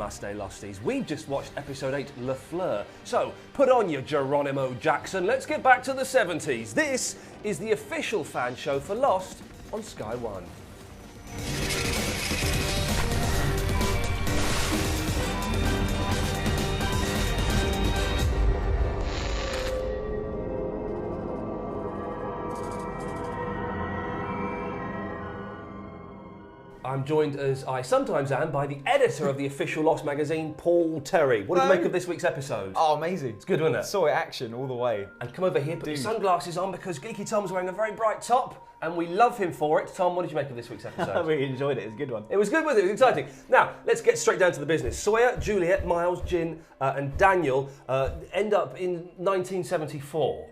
Namaste Losties. We've just watched episode 8, LaFleur. So, put on your Geronimo Jackson, let's get back to the 70s. This is the official fan show for Lost on Sky One. I'm joined, as I sometimes am, by the editor of the official Lost magazine, Paul Terry. What did you make of this week's episode? Oh, amazing. It's good, wasn't it? Saw it action all the way. And come over here, put your sunglasses on, because Geeky Tom's wearing a very bright top, and we love him for it. Tom, what did you make of this week's episode? I really enjoyed it. It was a good one. It was good, wasn't it? It was exciting. Now, let's get straight down to the business. Sawyer, Juliet, Miles, Jin, and Daniel end up in 1974.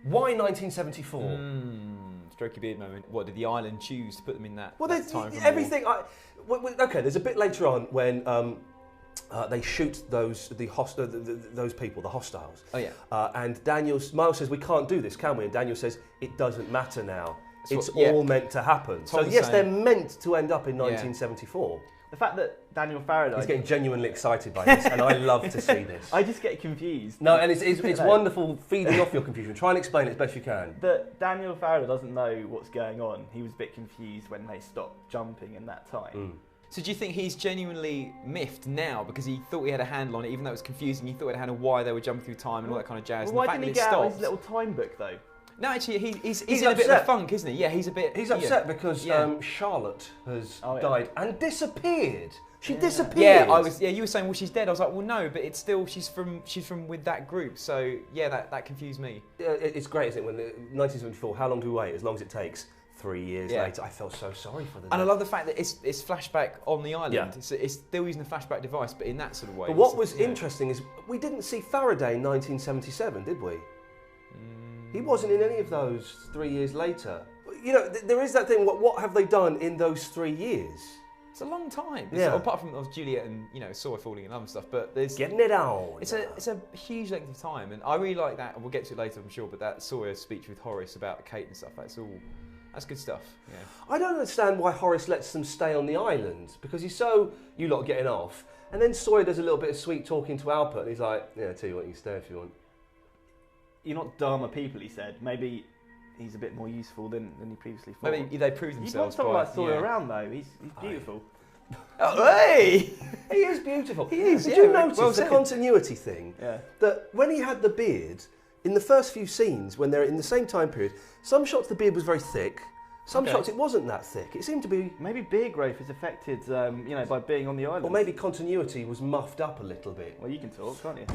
Why 1974? Strokey beard moment. What did the island choose to put them in that? Well, that time from everything. Okay, there's a bit later on when they shoot those people, the hostiles. Oh yeah. And Miles says, "We can't do this, can we?" And Daniel says, "It doesn't matter now. It's yeah. all meant to happen." Tom's so yes, saying, they're meant to end up in 1974. The fact that Daniel Faraday... He's getting genuinely excited by this, and I love to see this. I just get confused. No, and it's wonderful feeding off your confusion. Try and explain it as best you can. That Daniel Faraday doesn't know what's going on. He was a bit confused when they stopped jumping in that time. So do you think he's genuinely miffed now because he thought he had a handle on it, even though it was confusing? He thought he had a handle on why they were jumping through time and all that kind of jazz. Well, why and the didn't fact he that get it out his little time book though? No, actually, he's He's in a bit of a upset. funk, isn't he? Yeah, he's a bit. He's upset because Charlotte has died and disappeared. She disappeared. Yeah, you were saying, well, she's dead. I was like, well, no, but it's still she's from with that group. So yeah, that confused me. It's great, isn't it? When 1974, how long do we wait? As long as it takes. 3 years later, I felt so sorry for them. And I love the fact that it's flashback on the island. Yeah. It's still using the flashback device, but in that sort of way. But what was interesting is we didn't see Faraday in 1977, did we? He wasn't in any of those 3 years later. You know, there is that thing. What have they done in those 3 years? It's a long time. Yeah. Apart from Juliet and Sawyer falling in love and stuff, but there's getting it on. It's a huge length of time, and I really like that. And we'll get to it later, I'm sure. But that Sawyer speech with Horace about Kate and stuff. That's good stuff. Yeah. I don't understand why Horace lets them stay on the island, because he's so, you lot getting off. And then Sawyer does a little bit of sweet talking to Alpert, and he's like, yeah, I tell you what, you can stay if you want. You're not Dharma people, he said. Maybe he's a bit more useful than he previously thought. Maybe they proved themselves. You want someone like Sawyer around, though. He's beautiful. Oh, hey! He is beautiful. He is, Did you notice the continuity thing? Yeah. That when he had the beard, in the first few scenes, when they're in the same time period, some shots the beard was very thick, some shots it wasn't that thick. It seemed to be... Maybe beard growth is affected, by being on the island. Or maybe continuity was muffed up a little bit. Well, you can talk, can't you?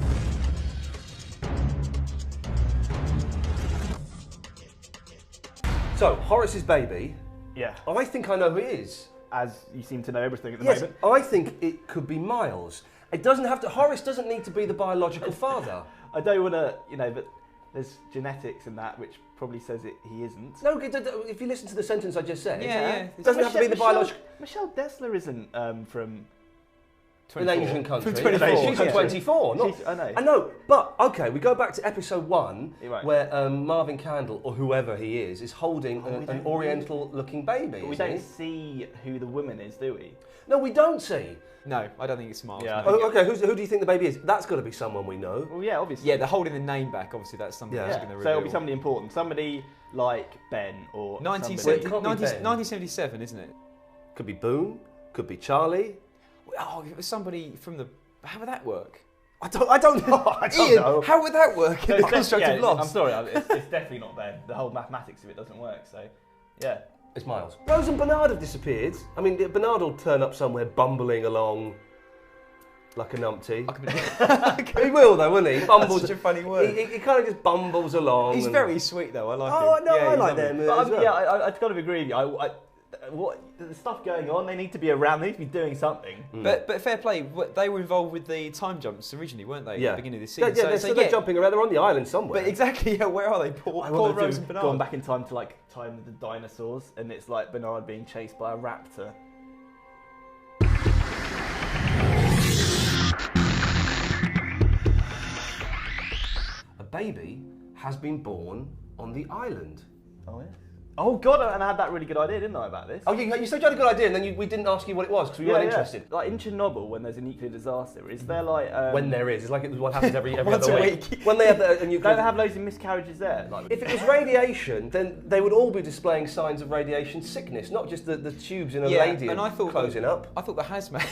So, Horace's baby. Yeah. I think I know who it is. As you seem to know everything at the Yes, moment. I think it could be Miles. It doesn't have to... Horace doesn't need to be the biological father. I don't want to, but there's genetics in that, which probably says he isn't. No, if you listen to the sentence I just said, it doesn't have to be the biological... Michelle Dessler isn't from... An Asian country. From 24. She's from 24. I know, but okay, we go back to episode 1, where Marvin Candle, or whoever he is holding an Oriental-looking baby. But we don't see who the woman is, do we? No, we don't see. No, I don't think it's Miles. Yeah, okay, who do you think the baby is? That's got to be someone we know. Well, yeah, obviously. Yeah, they're holding the name back. Obviously, that's something that's going to reveal. So it'll be somebody important. Somebody like Ben or 1977, isn't it? Could be Boone. Could be Charlie. Oh, it was somebody from the... How would that work? I don't know. Ian, how would that work in the construct of Lost? I'm sorry, it's definitely not Ben. The whole mathematics of it doesn't work, so... Yeah. It's Miles. Rose and Bernard have disappeared. I mean, Bernard will turn up somewhere bumbling along like a numpty. He will, though, won't he? He bumbles. That's such a funny word. He kind of just bumbles along. He's very sweet, though. I like him. Oh, no, I like them. them. I've got to agree with you. What the stuff going on? They need to be around. They need to be doing something. But fair play. They were involved with the time jumps originally, weren't they? Yeah. At the beginning of the season. They're jumping around. They're on the island somewhere. But exactly, where are they? Poor Rose and Bernard. Going back in time to time of the dinosaurs, and it's like Bernard being chased by a raptor. A baby has been born on the island. Oh yeah. Oh God! And I had that really good idea, didn't I, about this? Oh, you said you had a good idea, and then we didn't ask you what it was because we weren't interested. Like in Chernobyl, when there's a nuclear disaster, is there like when there is, it's like it what happens every Once other a week. When they have a nuclear. Don't they have loads of miscarriages there? Like, if it was radiation, then they would all be displaying signs of radiation sickness, not just the tubes in a lady and I thought closing up. I thought the hazmat.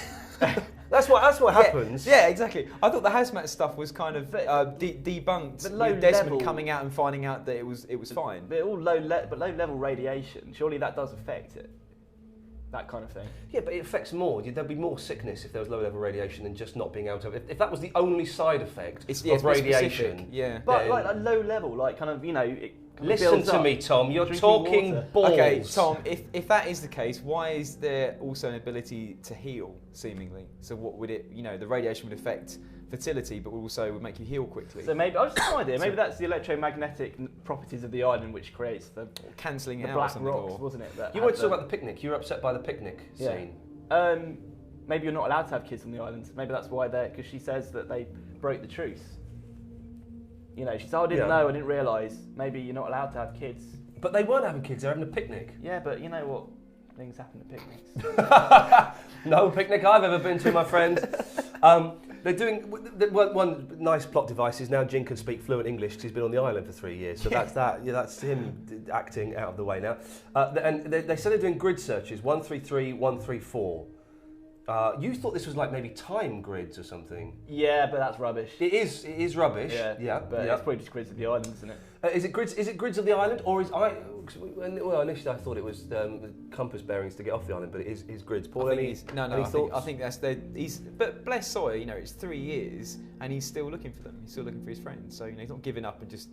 That's what happens. Yeah, exactly. I thought the hazmat stuff was kind of debunked with Desmond coming out and finding out that it was fine. They're all low level radiation. Surely that does affect it. That kind of thing. Yeah, but it affects more. There'd be more sickness if there was low level radiation than just not being able to. If that was the only side effect of radiation. Specific, yeah. But like a low level, like kind of, Listen to me, Tom. You're talking balls. Okay, Tom. If that is the case, why is there also an ability to heal, seemingly? So what would it? The radiation would affect fertility, but also would make you heal quickly. So maybe I was just an idea. Maybe that's the electromagnetic properties of the island which creates the cancelling it the out. black or something, rocks, wasn't it? You wanted to talk about the picnic. You were upset by the picnic scene. Maybe you're not allowed to have kids on the island. Maybe that's why because she says that they broke the truce. She said, I didn't know, I didn't realise. Maybe you're not allowed to have kids. But they weren't having kids, they were having a picnic. Yeah, but you know what? Things happen at picnics. No picnic I've ever been to, my friend. They're doing one nice plot device is now Jin can speak fluent English because he's been on the island for 3 years. So that's that. Yeah, that's him acting out of the way now. And they said they're doing grid searches 133, 134. You thought this was like maybe time grids or something. Yeah, but that's rubbish. It is rubbish. Yeah, but it's probably just grids of the island, isn't it? Is it grids of the island, or well, initially I thought it was compass bearings to get off the island, but it is grids. Paul, any thoughts? I think that's but bless Sawyer, it's 3 years and he's still looking for them. He's still looking for his friends. So he's not giving up and just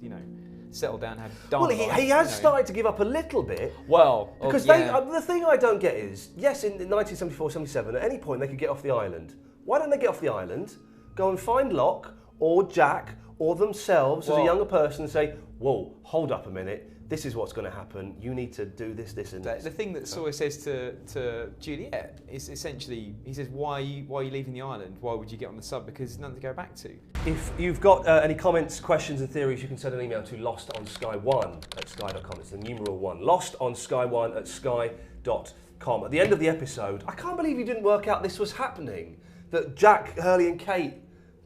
settle down and have done. Well, he has started to give up a little bit. Well, because the thing I don't get is, yes, in 1974, 77, at any point they could get off the island. Why don't they get off the island, go and find Locke or Jack or themselves as a younger person and say, whoa, hold up a minute, this is what's going to happen, you need to do this, this and this. The thing that Sawyer says to Juliet is essentially, he says, why are you leaving the island? Why would you get on the sub? Because there's nothing to go back to. If you've got any comments, questions and theories, you can send an email to lostonsky1@sky.com. It's the numeral 1, lostonsky1@sky.com. At the end of the episode, I can't believe you didn't work out this was happening, that Jack, Hurley and Kate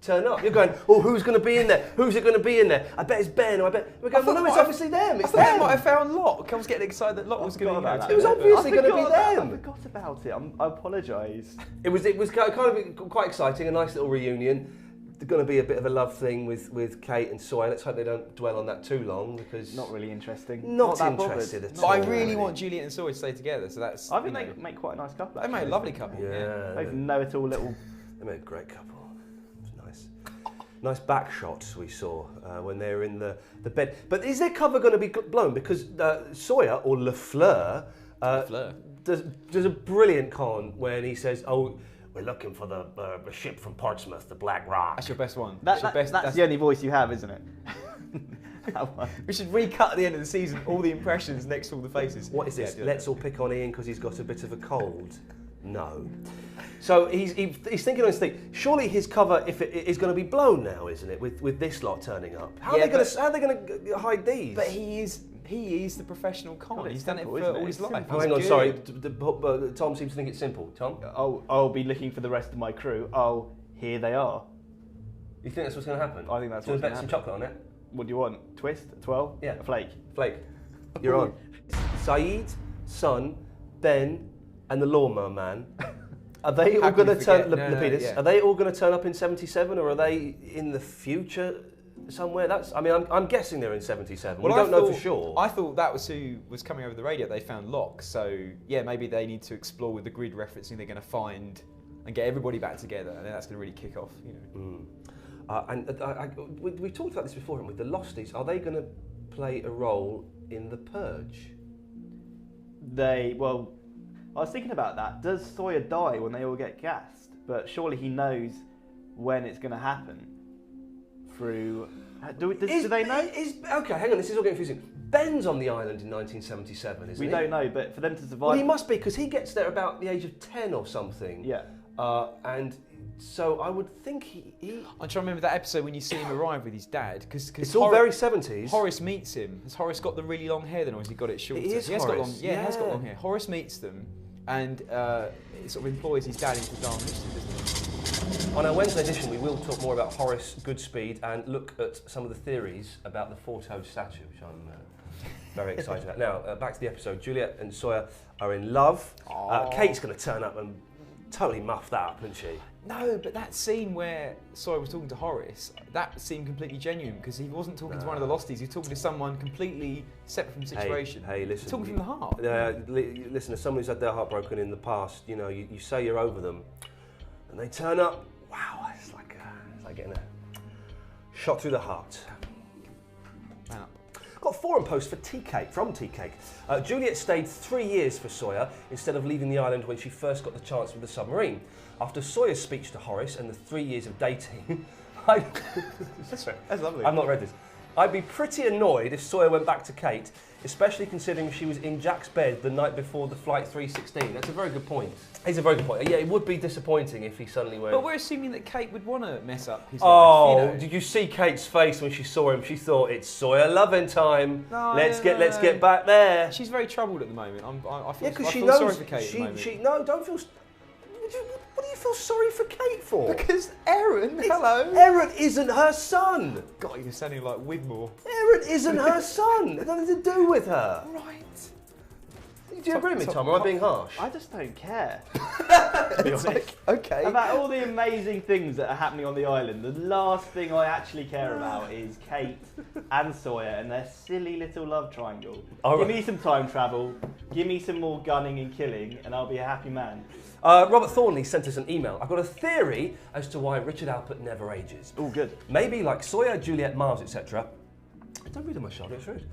turn up. You're going, oh, who's going to be in there? Who's it going to be in there? I bet it's Ben, or I bet... We're going, well, no, it's obviously them. It's them. I might have found Locke. I was getting excited that Locke was going to be there. It was obviously going to be them. I forgot about it. I apologise. It was kind of quite exciting, a nice little reunion. There's going to be a bit of a love thing with Kate and Sawyer. Let's hope they don't dwell on that too long, because... Not really interesting. Not interested at all. But I really want Juliet and Sawyer to stay together, so that's... I think they make quite a nice couple, actually. They make a lovely couple, yeah. They know-it-all little... They make a great couple. Nice back shots we saw when they were in the bed. But is their cover going to be blown? Because Sawyer, or LaFleur, does a brilliant con when he says, oh, we're looking for the ship from Portsmouth, the Black Rock. That's your best one. That's the only voice you have, isn't it? We should recut at the end of the season all the impressions next to all the faces. What is this? Let's all pick on Ian because he's got a bit of a cold. No. So he's thinking on his thing. Surely his cover is going to be blown now, isn't it? With this lot turning up. How are they going to hide these? But he is the professional con. He's done it for all his life. Oh, hang on, sorry. Tom seems to think it's simple. Tom? Oh, I'll be looking for the rest of my crew. Oh, here they are. You think that's what's going to happen? I think that's what's going to happen. Bet some chocolate on it. What do you want? Twist? A 12? Yeah. A flake? Flake. You're on. Saeed, Son, Ben, and the Lawnmower Man. Are they all going to turn? Lapidus. Are they all going to turn up in '77, or are they in the future somewhere? I'm guessing they're in '77. Well, we don't know for sure. I thought that was who was coming over the radio. They found Locke, so yeah, maybe they need to explore with the grid referencing. They're going to find and get everybody back together, and then that's going to really kick off. We talked about this before, haven't we? The Losties, are they going to play a role in the Purge? I was thinking about that. Does Sawyer die when they all get gassed? But surely he knows when it's going to happen. Do they know? Okay, hang on. This is all getting confusing. Ben's on the island in 1977, isn't he? We don't know, but for them to survive... Well, he must be, because he gets there about the age of 10 or something. Yeah. And So I would think he I'm trying to remember that episode when you see him arrive with his dad, because it's all very 70s. Horace meets him. Has Horace got the really long hair then, or has he got it shorter? He has got Horace, long. Yeah, he has got long hair. Horace meets them, and sort of employs his dad into Darwin Mission, doesn't he? On our Wednesday edition, we will talk more about Horace Goodspeed and look at some of the theories about the four-toed statue, which I'm very excited about. Now, back to the episode. Juliet and Sawyer are in love. Kate's going to turn up and totally muff that up, isn't she? No, but that scene where Sawyer was talking to Horace, that seemed completely genuine, because he wasn't talking to one of the losties, he was talking to someone completely separate from the situation. Hey, listen. Talking from the heart. Listen, as someone who's had their heart broken in the past, you know, you say you're over them, and they turn up, wow, it's like getting a shot through the heart. Wow. Got a forum post for Tea Cake, from Tea Cake. Juliet stayed 3 years for Sawyer instead of leaving the island when she first got the chance with the submarine. After Sawyer's speech to Horace and the 3 years of dating, That's lovely. I've not read this. I'd be pretty annoyed if Sawyer went back to Kate, especially considering she was in Jack's bed the night before the Flight 316. That's a very good point. It's a very good point. Yeah, it would be disappointing if he suddenly went... But we're assuming that Kate would want to mess up his life. You know. Did you see Kate's face when she saw him? She thought, it's Sawyer loving time. No, let's get back there. She's very troubled at the moment. I feel knows, sorry for Kate at the moment. No, don't feel... What do you feel sorry for Kate for? Because Aaron, hello. Aaron isn't her son. God, you're sounding like Widmore. Aaron isn't her son. It's nothing to do with her. Right. Do you agree with me, Tom? Or am I being harsh? I just don't care. It's like, okay. About all the amazing things that are happening on the island, the last thing I actually care about is Kate and Sawyer and their silly little love triangle. Give me some time travel, give me some more gunning and killing, and I'll be a happy man. Robert Thornley sent us an email. I've got a theory as to why Richard Alpert never ages. Oh, good. Maybe like Sawyer, Juliet, Miles, etc. Don't read on my shoulder, it's rude.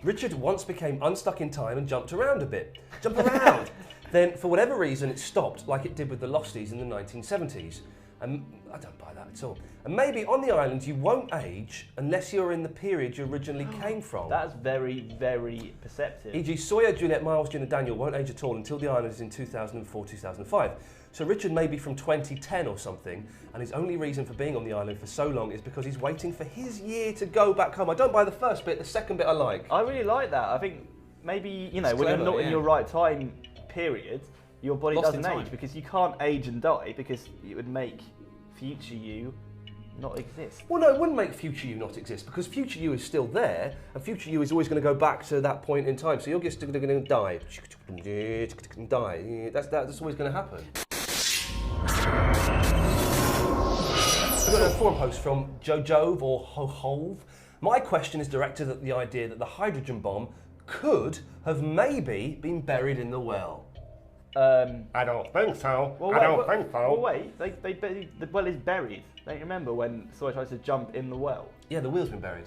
Richard once became unstuck in time and jumped around a bit. Jump around! Then, for whatever reason, it stopped, like it did with the Losties in the 1970s. And I don't buy that at all. And maybe on the island you won't age unless you're in the period you originally came from. That's very, very perceptive. E.g. Sawyer, Juliet, Miles, June and Daniel won't age at all until the island is in 2004, 2005. So Richard may be from 2010 or something, and his only reason for being on the island for so long is because he's waiting for his year to go back home. I don't buy the first bit, the second bit I like. I really like that. I think maybe, you know, it's when clever, you're not in your right time period, your body Lost doesn't age, because you can't age and die, because it would make future you not exist. Well, no, it wouldn't make future you not exist, because future you is still there, and future you is always going to go back to that point in time. So you're just going to die. Die. That's always going to happen. We've got a forum post from Jojove or Hove. My question is directed at the idea that the hydrogen bomb could have maybe been buried in the well. I don't think so. Well, I don't think so. Well, wait, the well is buried. Don't you remember when Sawyer tries to jump in the well? Yeah, the wheel's been buried.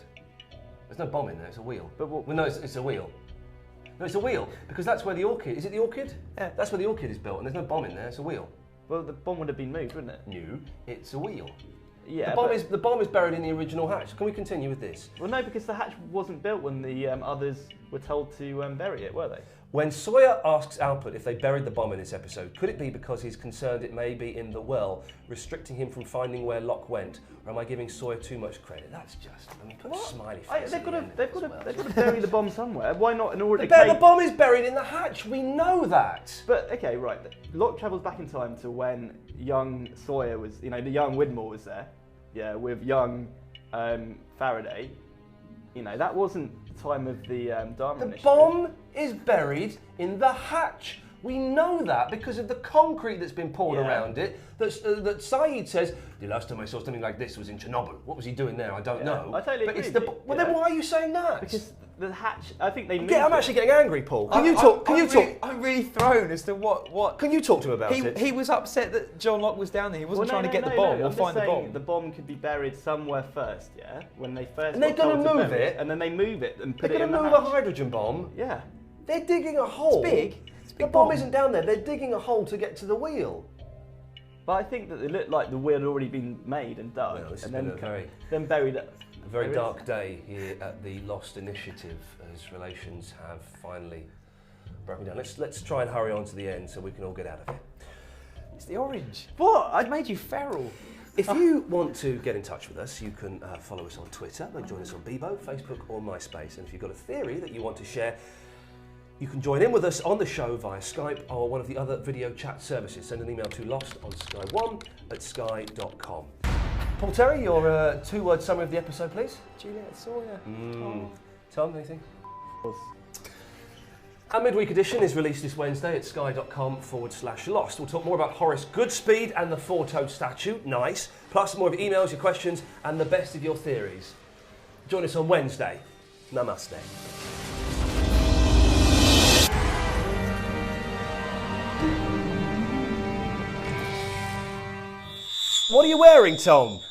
There's no bomb in there, it's a wheel. But what, well, no, it's a wheel. No, it's a wheel, because that's where the orchid... Is it the orchid? Yeah. That's where the orchid is built, and there's no bomb in there, it's a wheel. Well, the bomb would have been moved, wouldn't it? No, it's a wheel. Yeah, the bomb is buried in the original hatch. Can we continue with this? Well, no, because the hatch wasn't built when the others were told to bury it, were they? When Sawyer asks Alpert if they buried the bomb in this episode, could it be because he's concerned it may be in the well, restricting him from finding where Locke went? Or am I giving Sawyer too much credit? That's just... I mean, put a smiley face. They've got to bury the bomb somewhere. Why not in order to... The bomb is buried in the hatch. We know that. But, okay, right. Locke travels back in time to when young Sawyer was... You know, the young Widmore was there. Yeah, with young Faraday. You know, that wasn't the time of the Dharma Initiative. The bomb is buried in the hatch. We know that because of the concrete that's been poured around it. That Saeed says, the last time I saw something like this was in Chernobyl. What was he doing there? I don't know. I totally agree. Well, then why are you saying that? Because the hatch, I think they moved I'm actually getting angry, Paul. Can you talk? I'm really thrown as to what... Can you talk to him about it? He was upset that John Locke was down there. He wasn't trying to get the bomb or find the bomb. The bomb could be buried somewhere first, yeah? When they first... And they're going to move it? And then they move it and put it in the hatch. They're going to move a hydrogen bomb? Yeah. They're digging a hole. It's big. The bomb isn't down there. They're digging a hole to get to the wheel. But I think that it looked like the wheel had already been made and dug, and then buried it. A very dark day here at the Lost Initiative, as relations have finally broken down. Let's try and hurry on to the end so we can all get out of here. It's the orange. What? I made you feral. If you want to get in touch with us, you can follow us on Twitter, like join us on Bebo, Facebook or MySpace. And if you've got a theory that you want to share, you can join in with us on the show via Skype or one of the other video chat services. Send an email to lostonsky1@sky.com. Paul Terry, your two-word summary of the episode, please. Juliet Sawyer. Tom, anything? Our midweek edition is released this Wednesday at sky.com/lost. We'll talk more about Horace Goodspeed and the four-toed statue, nice, plus more of your emails, your questions, and the best of your theories. Join us on Wednesday. Namaste. What are you wearing, Tom?